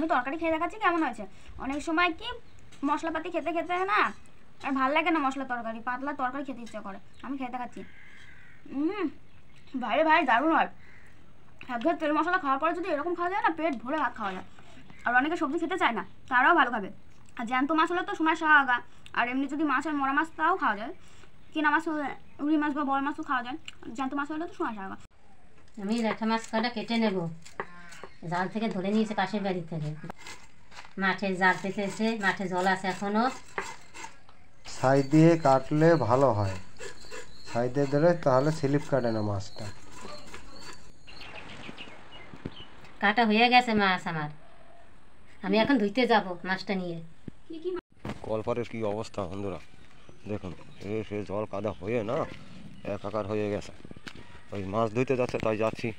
আমি তরকারি খেয়ে দেখাচ্ছি কেমন হয়েছে। অনেক সময় কি মশলাপাতি খেতে খেতে না আর ভালো লাগে না, মশলা তরকারি পাতলা তরকারি খেতে ইচ্ছা করে। আমি খেয়ে দেখাচ্ছি। বাইরে ভাই দারুণ হয়। একঘেয়ে তেল মশলা খাওয়ার পরে যদি এরকম খাওয়া যায় না, পেট ভরে ভাত খাওয়া যায়। আর অনেকে সবজি খেতে চায় না, তারাও ভালো খাবে। আর জ্যান্ত মাছ হলে তো সোনার শাহা, আর এমনি যদি মাছ হয় মরা মাছ তাও খাওয়া যায়। কিনা মাছ রুই মাছ বা বড় মাছও খাওয়া যায়, জ্যান্ত মাছ হলে তো সোনার শাহা। আমি ল্যাঠা মাছ কটা কেটে নেব, জাল থেকে ধরে নিয়েছে পাশের বাড়ি থেকে। মাঠে জাল পেতেছে, মাঠে জল আছে এখনো। ছাই দিয়ে কাটলে ভালো হয়, ছাই দিয়ে দিলে তাহলে স্লিপ কাটে না মাছটা। কাটা হয়ে গেছে মাছ আমার, আমি এখন ধুইতে যাব মাছটা নিয়ে। কলপারের কি অবস্থা বন্ধুরা, দেখুন সে জল কাদা হয়ে না একাকার হয়ে গেছে। ওই মাছ ধুইতে যাচ্ছে তাই যাচ্ছি,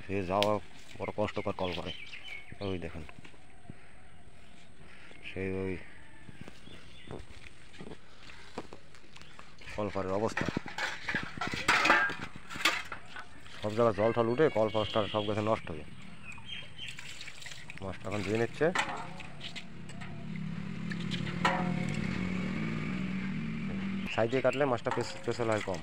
সে যাওয়া বড় কষ্টকর কলপারে। ওই দেখুন সেই ওই কলপারের অবস্থা, সব জায়গায় জল টল উঠে কলপারটা সব গেছে নষ্ট হয়ে। মাছটা এখন ধুয়ে নিচ্ছে। ছাই দিয়ে কাটলে মাছটা পেছল হয় কম।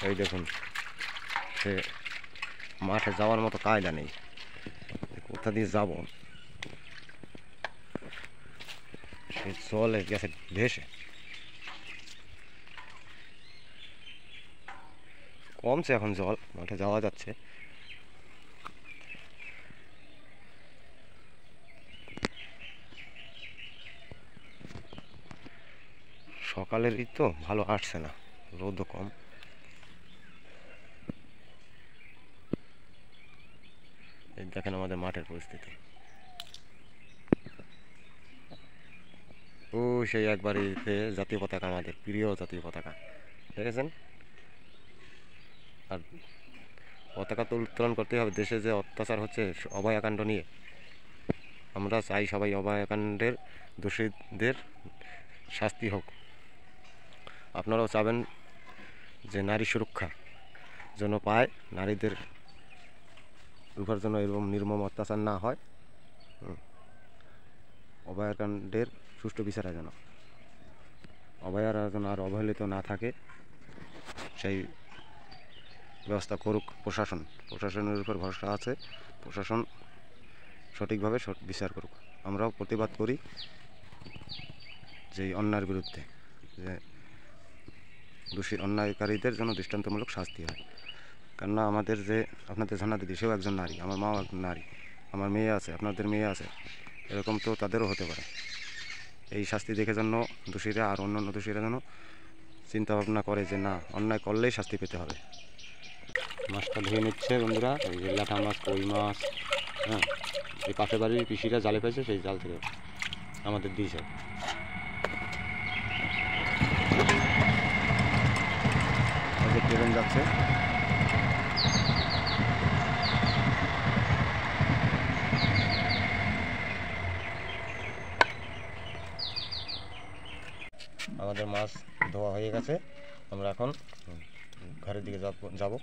এই দেখুন সে মাঠে যাওয়ার মতো কায়দা নেই, কোথা দিয়ে যাব, সে জলে গেছে ভেসে। কমছে এখন জল, মাঠে যাওয়া যাচ্ছে। সকালেরই তো ভালো আসছে না, রোদও কম। এই দেখেন আমাদের মাঠের পরিস্থিতি। ও সেই একবারই জাতীয় পতাকা, আমাদের প্রিয় জাতীয় পতাকা দেখেছেন। আর পতাকা তো উত্তোলন করতেই হবে, দেশে যে অত্যাচার হচ্ছে অভয়াকাণ্ড নিয়ে। আমরা চাই সবাই অভয়াকাণ্ডের দোষীদের শাস্তি হোক। আপনারাও চাবেন যে নারী সুরক্ষা যেন পায়, নারীদের উপর যেন এরকম নির্মম অত্যাচার না হয়। অভয়াকাণ্ডের সুষ্ঠু বিচারে যেন অভয়ারা যেন আর অবহেলিত না থাকে, সেই ব্যবস্থা করুক প্রশাসন। প্রশাসনের উপর ভরসা আছে, প্রশাসন সঠিকভাবে বিচার করুক। আমরাও প্রতিবাদ করি যে অন্যায়ের বিরুদ্ধে, যে দোষী অন্যায়কারীদের জন্য দৃষ্টান্তমূলক শাস্তি হয়। কেননা আমাদের যে আপনাদের জানা দিদি, সেও একজন নারী, আমার মাও একজন নারী, আমার মেয়ে আছে, আপনাদের মেয়ে আছে, এরকম তো তাদেরও হতে পারে। এই শাস্তি দেখে জন্য দোষীরা আর অন্য দোষীরা যেন চিন্তা ভাবনা করে যে না, অন্যায় করলেই শাস্তি পেতে হবে। মাছটা ধুয়ে নিচ্ছে বন্ধুরা, এই যে ল্যাঠা মাছ, কই মাছ। হ্যাঁ, এই পাশের বাড়ির পিসিরা জালে পেয়েছে, সেই জাল থেকে আমাদের দিয়েছে। ট্রেন যাচ্ছে। আমাদের মাছ ধোয়া হয়ে গেছে, আমরা এখন ঘরের দিকে যাব।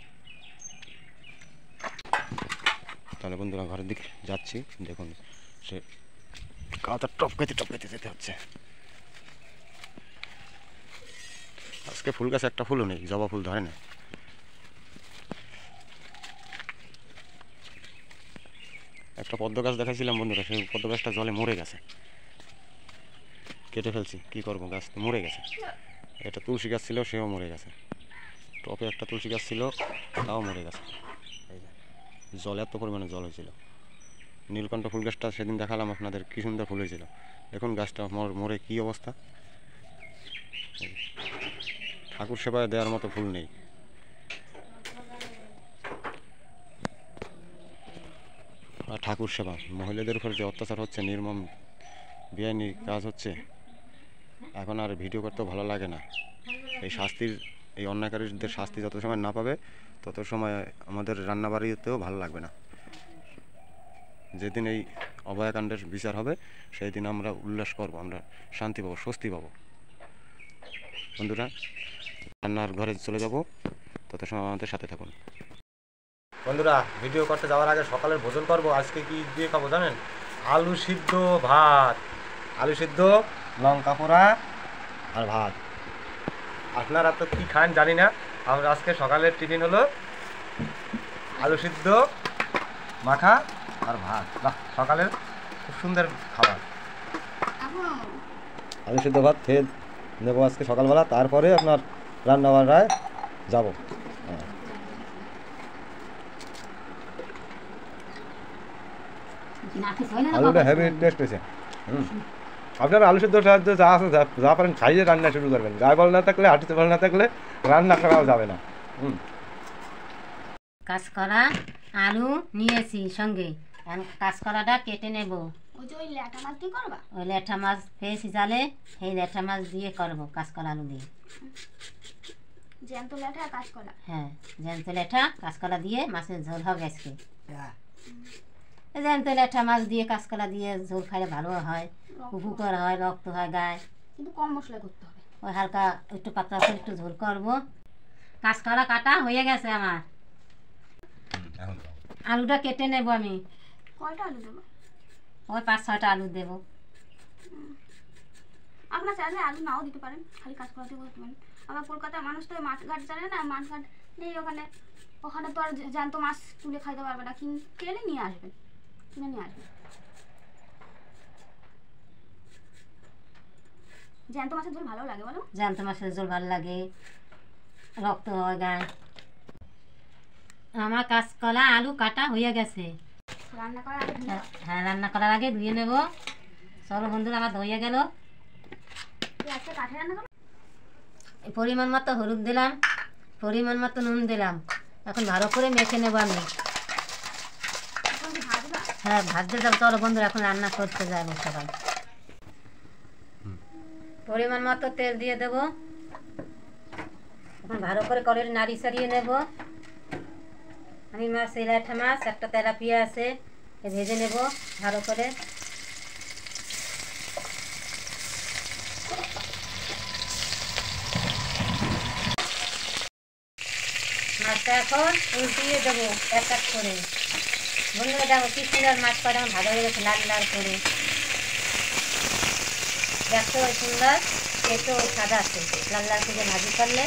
তাহলে বন্ধুরা ঘরের দিকে যাচ্ছি। দেখুন সে কাদা টপকাইতে টপকাইতে যেতে হচ্ছে। আজকে ফুল গাছে একটা ফুলও নেই, জবা ফুল ধরে না। একটা পদ্ম গাছ দেখাইছিলাম বন্ধুরা, সেই পদ্ম গাছটা জলে মরে গেছে, কেটে ফেলছি, কি করবো, গাছ তো মরে গেছে। এটা তুলসী গাছ ছিল, সেও মরে গেছে। টপে একটা তুলসী গাছ ছিল, তাও মরে গেছে। জল এত পরিমাণে জল হয়েছিল। নীলকণ্ঠ ফুল গাছটা সেদিন দেখালাম আপনাদের, কি সুন্দর ফুল হয়েছিল। দেখুন গাছটা মরে কি অবস্থা। ঠাকুর সেবায় দেওয়ার মতো ফুল নেই। আর ঠাকুর সেবা, মহিলাদের উপর যে অত্যাচার হচ্ছে, নির্মম বেআইনি কাজ হচ্ছে, এখন আর ভিডিও করতেও ভালো লাগে না। এই অন্যায়কারীদের শাস্তি যত সময় না পাবে, তত সময় আমাদের রান্নাবাড়িতেও ভালো লাগবে না। যেদিন এই অভয়াকাণ্ডের বিচার হবে, সেই দিন আমরা উল্লাস করব, আমরা শান্তি পাবো, স্বস্তি পাবো বন্ধুরা। রান্নার ঘরে চলে যাব, তত সময় আমাদের সাথে থাকুন। বন্ধুরা, ভিডিও করতে যাওয়ার আগে সকালের ভোজন করব। আজকে কি দিয়ে খাবো জানেন? আলু সিদ্ধ ভাত, আলু সিদ্ধ, লঙ্কা পোড়া আর ভাত। আপনারা তো কী খান জানি না, আমরা আজকে সকালের টিফিন হলো আলু সিদ্ধ মাখা আর ভাত। বাহ, সকালের খুব সুন্দর খাবার। আলু সিদ্ধ ভাত খেয়ে নেবো আজকে সকালবেলা, তারপরে আপনার রান্না বান্নায় যাবো। আলুটা হেভি টেস্ট হয়েছে। আপনারা আলু সিদ্ধ সাহায্য যা আছে যা পারেন খাইয়ে রান্না শুরু করবেন। গায়ে বল না থাকলে, হাঁটিতে বল না থাকলে রান্না করাও যাবে না। কাঁচকলা আলু নিয়েছি সঙ্গে, কাঁচকলাটা কেটে নেব। ওই ল্যাটা মাছ দিয়ে করবা? ওই ল্যাঠা মাছ পেয়েছি জালে, সেই ল্যাঠা মাছ দিয়ে করবো কাঁচকলা আলু দিয়ে। জ্যান্ত ল্যাটা আর কাঁচকলা? হ্যাঁ, জ্যান্ত ল্যাঠা কাঁচকলা দিয়ে মাছের ঝোল হবে আজকে। জ্যান্ত ল্যাঠা মাছ দিয়ে কাঁচকলা দিয়ে ঝোল খাইলে ভালো হয়, উপকার হয়, রক্ত হয় গায়ে। কিন্তু কম মশলা করতে হবে। ওই হালকা একটু পাতলা করে একটু ঝোল করবো। কাঁচকলা কাটা হয়ে গেছে আমার, আলুটা কেটে নেব আমি। কয়টা আলু দেবো? ওই 5-6টা আলু দেবো। আপনার চাইলে আলু নাও দিতে পারেন, খালি কাঁচকলা দিয়ে করতে পারেন। আবার কলকাতার মানুষ তো মাঠঘাট জানে না, মাঠঘাট নেই ওখানে। ওখানে তো আর জ্যান্ত মাছ তুলে খাইতে পারবে না, কিনে নিয়ে আসবেন, কিনে নিয়ে আসবেন। জ্যান্ত মাছের ঝোল ভালো লাগে বলো? জ্যান্ত মাছের ঝোল ভালো লাগে, রক্ত হয় গায়ে। আমার কাঁচকলা আলু কাটা হয়ে গেছে। রান্না করার আগে ধুয়ে নাও। হ্যাঁ, রান্না করার আগে ধুয়ে নেব। চলো বন্ধুরা, আমার ধুয়ে গেল। তুই আজকে কাঠে রান্না করো? পরিমাণ মতো হলুদ দিলাম, পরিমাণ মতো নুন দিলাম। এখন ভালো করে মেখে নেব আমি। এখন কি ভাজবা? হ্যাঁ, ভাজতে যাবো। চলো বন্ধুরা, এখন রান্না করতে যাবো সবাই। পরিমাণ মতো তেল দিয়ে দেবো। এখন ভালো করে কড়াইয়ে নাড়ি সারিয়ে নেব। আমি মাছ, এই ল্যাঠা মাছ, একটা তেলাপিয়া আছে, ভেজে নেব ভালো করে। মাছটা এখন উল্টিয়ে দেবো এক এক করে। বন্ধুরা দেখো কি সুন্দর মাছ করা আমার ভালো হয়ে গেছে, লাল লাল করে। দেখো ওই সুন্দর, পেটো ওই সাদা আছে, লাল লাল করে ভাজি করলে।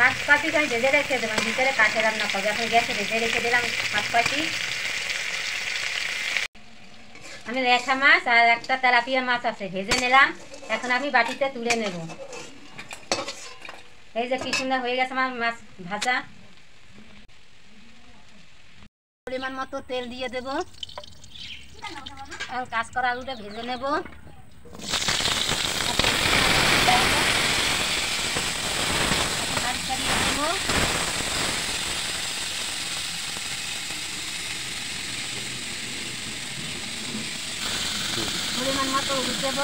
মাছ পাখি আমি ভেজে রেখে দেবো, ভিতরে কাঠে রান্না করবো। এখন গ্যাসে ভেজে রেখে দিলাম মাছ পাখি। আমি ল্যাঠা মাছ আর একটা তেলাপিয়া মাছ আছে, ভেজে নিলাম। এখন আমি বাটিতে তুলে নেব। এই যে কি সুন্দর হয়ে গেছে আমার মাছ ভাজা। পরিমাণ মতো তেল দিয়ে দেব। আর কাঁচকলা আলুটা ভেজে নেব। পরিমাণ মতো হলুদ দেব,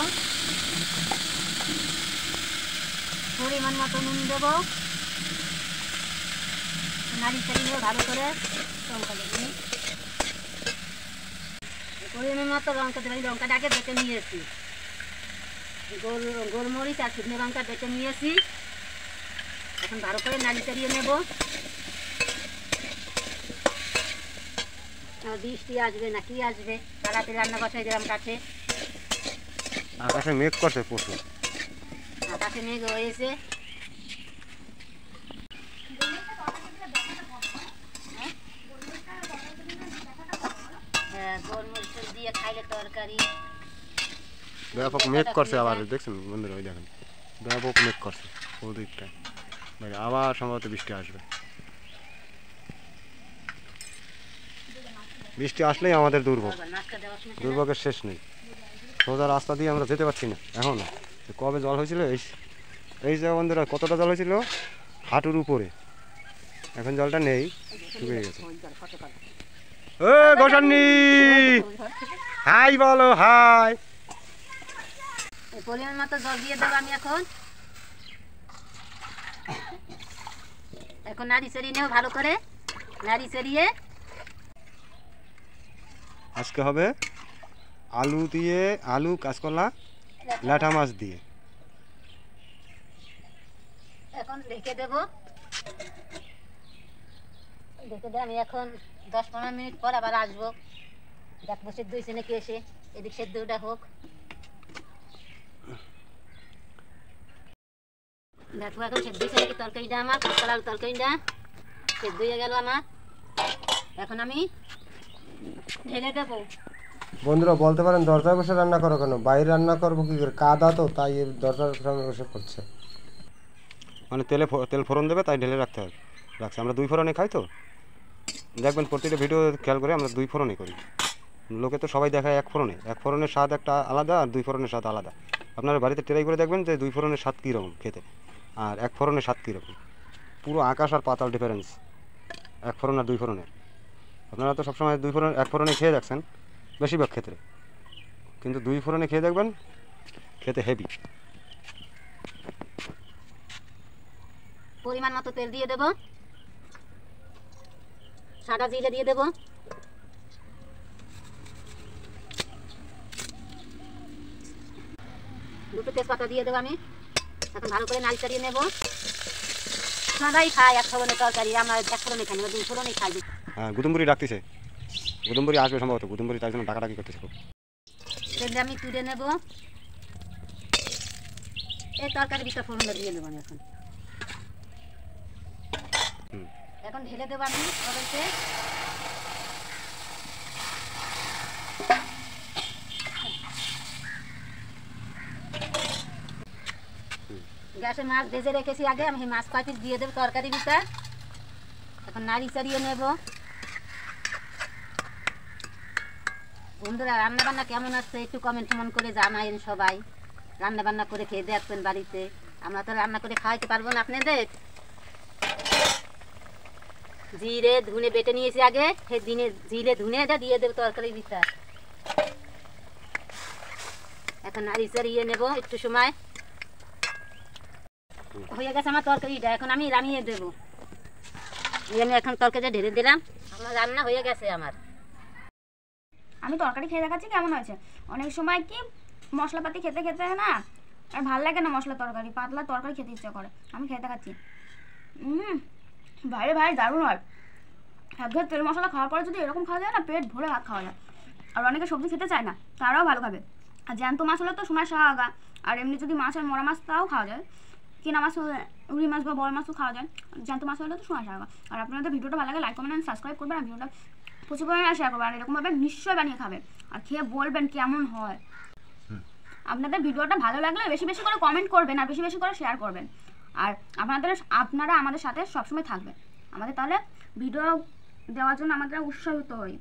পরিমাণ মতো নুন দেব। নাড়ি চাড়িয়ে ভালো করে লঙ্কা দেবেন। পরিমাণ মতো লঙ্কা দেবেন। লঙ্কাটা আগে বেটে নিয়েছি, গোলমরিচ আর শুকনো লঙ্কা বেটে নিয়েছি। এখন ভালো করে নাড়ি চাড়িয়ে নেব। বৃষ্টি আসবে না কি আসবে, তাড়াতাড়ি রান্না বসাই দিলাম কাছে। আকাশে মেঘ করছে প্রচুর। আকাশে মেঘ হয়েছে। হ্যাঁ, গোলমরিচ দিয়ে খাইলে তরকারি। ব্যাপক মেঘ করছে আবার, দেখছেন বন্ধুরা? ওই দেখেন ব্যাপক মেঘ করছে ওদিকটা, মানে আবার সম্ভবত বৃষ্টি আসবে। বৃষ্টি আসলেই আমাদের দুর্ভোগ, দুর্ভোগের শেষ নেই। সোজা রাস্তা দিয়ে আমরা যেতে পারছি না এখন। কবে জল হয়েছিল, এই যে বন্ধুরা কতটা জল হয়েছিল, হাঁটুর উপরে। এখন জলটা নেই, শুকিয়ে গেছে। ও গোসান্নি, হাই বলো, হাই। পরিমাণ মতো জল দিয়ে দেবো আমি এখন। এখন নাড়ি চাড়িয়ে নেব ভালো করে, নাড়ি চাড়িয়ে। আজকে হবে আলু দিয়ে, আলু, কাঁচকলা, ল্যাঠা মাছ দিয়ে। এখন ঢেকে দেবো। ঢেকে দিয়ে আমি এখন 10-15 মিনিট পর আবার আসবো, দেখবো সেদ্ধ হয়েছে নাকি, এসে এদিক সেদ্ধটা হোক। দেখবো এখন সেদ্ধ হয়েছে নাকি তরকারিটা, আমার কাঁচকলা আলু তরকারিটা সেদ্ধ হয়ে গেল আমার। এখন আমি ঢেলে দেবো। বন্ধুরা বলতে পারেন দরজায় বসে রান্না করো কেন? বাইরে রান্না করবো কি করে, কাদা তো, তাই দরজার সামনে বসে করছে। মানে তেল ফোড়ন দেবে তাই ঢেলে রাখতে হবে, রাখছি। আমরা 2 ফোড়নে খাই তো, দেখবেন প্রতিটা ভিডিও খেয়াল করে আমরা 2 ফোড়নে করি। লোকে তো সবাই দেখায় 1 ফোড়নে, 1 ফোড়নের স্বাদ একটা আলাদা আর 2 ফোড়নের স্বাদ আলাদা। আপনারা বাড়িতে ট্রাই করে দেখবেন যে 2 ফোড়নের স্বাদ কীরকম খেতে আর 1 ফোড়নের স্বাদ কীরকম। পুরো আকাশ আর পাতাল ডিফারেন্স 1 ফোড়ন আর 2 ফোড়নের। আপনারা তো সবসময় 2 ফোড়ন 1 ফোড়নে খেয়ে দেখছেন বেশিরভাগ ক্ষেত্রে, কিন্তু 2 ফোড়নে খেয়ে দেখবেন খেতে হেভি। পরিমাণ মতো তেল দিয়ে দেবো, সাদা জিরে দিয়ে দেবো, দুটো তেজপাতা দিয়ে দেবো আমি। এখন ভালো করে নাড়ি চাড়িয়ে নেবো। সবাই খায় 1 ফোড়নের তরকারি, আমরা 1 ফোড়নে খাই না, 2 ফোড়নেই খাই। হ্যাঁ, গুদুমবুড়ি ডাকতেছে, গুদুমবুড়ি আসবে সম্ভবত, গুদুমবুড়ি তাই জন্য ডাকাডাকি করতেছে খুব। তেলটা আমি তুলে নেব, এই তরকারি বিষটা ফোড়নটা দিয়ে দেবো আমি এখন। এখন ঢেলে দেবো আমি কড়াইতে। গ্যাসে মাছ ভেজে রেখেছি আগে, আমি মাছ 5 পিস দিয়ে দেবো তরকারি ভিতর। এখন নাড়ি চাড়িয়ে নেব। বন্ধুরা রান্নাবান্না কেমন আসছে একটু কমেন্ট করে জানাইন সবাই। রান্নাবান্না করে খেয়ে দেখবেন বাড়িতে, আমরা তো রান্না করে খাওয়াইতে পারবো না আপনাদের। জিরে ধুনে বেটে নিয়েছি আগে, সেই জিরে ধুনেটা দিয়ে দেবো তরকারির ভিতর। এখন নাড়ি চাড়িয়ে নেব একটু সময়। হয়ে গেছে আমার তরকারিটা, এখন আমি নামিয়ে দেবো। আমি এখন তরকারিটা ঢেলে দিলাম, আমার রান্না হয়ে গেছে আমার। আমি তরকারি খেয়ে দেখাচ্ছি কেমন হয়েছে। অনেক সময় কি মশলাপাতি খেতে খেতে না আর ভালো লাগে না, মশলা তরকারি পাতলা তরকারি খেতে ইচ্ছা করে। আমি খেয়ে দেখাচ্ছি, ভাই ভাই দারুণ হয়। একঘেয়ে তেল মশলা খাওয়ার পরে যদি এরকম খাওয়া যায় না, পেট ভরে ভাত খাওয়া যায়। আর অনেকে সবজি খেতে চায় না, তারাও ভালো খাবে। আর জ্যান্ত মাছ হলে তো সোনার শাহা, আর এমনি যদি মাছ আর মরা মাছ তাও খাওয়া যায়। কিনা মাছ রুই মাছ বা বড় মাছও খাওয়া যায়, জ্যান্ত মাছ হলে তো সোনার শাহা। আর আপনাদের ভিডিওটা ভালো লাগে লাইক কমেন্ট এন্ড সাবস্ক্রাইব করবেন, আর ভিডিওটা প্রচুর পরিমাণে শেয়ার করবেন। আর এরকমভাবে নিশ্চয়ই বানিয়ে খাবেন আর খেয়ে বলবেন কেমন হয়। আপনাদের ভিডিওটা ভালো লাগলে বেশি বেশি করে কমেন্ট করবেন আর বেশি বেশি করে শেয়ার করবেন। আর আপনারা আমাদের সাথে সবসময় থাকবেন আমাদের, তাহলে ভিডিও দেওয়ার জন্য আমাদের উৎসাহিত হই।